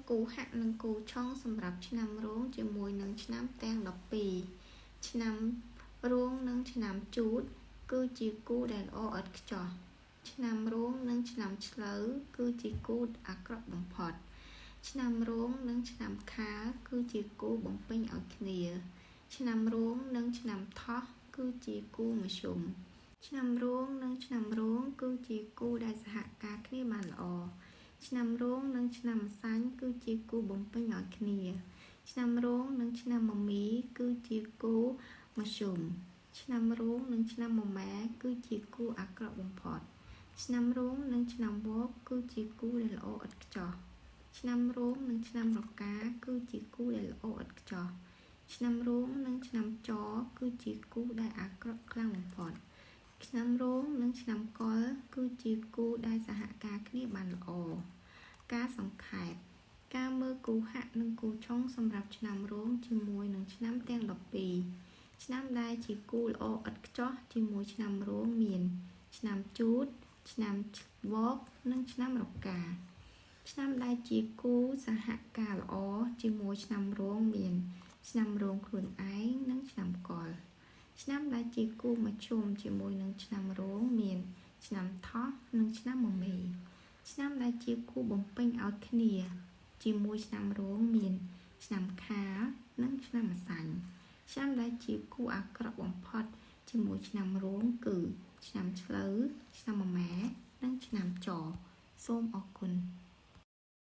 គូហាក់និងគូឆុងសម្រាប់ឆ្នាំរោងជាមួយនឹងឆ្នាំទាំង12ឆ្នាំរោងនិងឆ្នាំជូតគឺជាគូដែលល្អឥតខ្ចោះឆ្នាំរោងនិងឆ្នាំឆ្លូវគឺជាគូអាក្រក់បំផុតឆ្នាំរោងនិងឆ្នាំខាលគឺជាគូបំពេញឲ្យគ្នាឆ្នាំរោងនិងឆ្នាំថោះគឺជាគូមធ្យមឆ្នាំរោងនិងឆ្នាំរោងគឺជាគូដែលសហការគ្នាបានល្អឆ្នាំរោងនិងឆ្នាំម្សាញ់គឺជាគូបំពេញឲ្យគ្នាឆ្នាំរោងនិងឆ្នាំមមីគឺជាគូមធ្យមឆ្នាំរោងនិងឆ្នាំមម៉ែគឺជាគូអាក្រក់បំផុតឆ្នាំរោងនិងឆ្នាំវកគឺជាគូដែលល្អឥតខ្ចោះឆ្នាំរោងនិងឆ្នាំរកាគឺជាគូដែលល្អឥតខ្ចោះឆ្នាំរោងនិងឆ្នាំចគឺជាគូដែលអាក្រក់ខ្លាំងបំផុតឆ្នាំរោងនិងឆ្នាំកុលគឺជាគូដែលសហការគ្នាបានល្អការសង្ខេបការមើលគូហាក់និងគូឆុងសម្រាប់ឆ្នាំរោងជាមួយនឹងឆ្នាំទាំង12ឆ្នាំដែលជាគូល្អឥតខ្ចោះជាមួយឆ្នាំរោងមានឆ្នាំជូតឆ្នាំវកនិងឆ្នាំរកាឆ្នាំដែលជាគូសហការល្អជាមួយឆ្នាំរោងមានឆ្នាំរោងខ្លួនឯងនិងឆ្នាំកុលឆ្នាំដែលជាគូមធ្យមជាមួយនឹងឆ្នាំរោងមានឆ្នាំថោះនិងឆ្នាំមមីឆ្នាំដែលជាគូបំពេញឲ្យគ្នាជាមួយឆ្នាំរោងមានឆ្នាំខាលនិងឆ្នាំម្សាញ់ឆ្នាំដែលជាគូអាក្រក់បំផុតជាមួយឆ្នាំរោងគឺឆ្នាំឆ្លូវឆ្នាំមម៉ែនិងឆ្នាំចសូមអរគុណ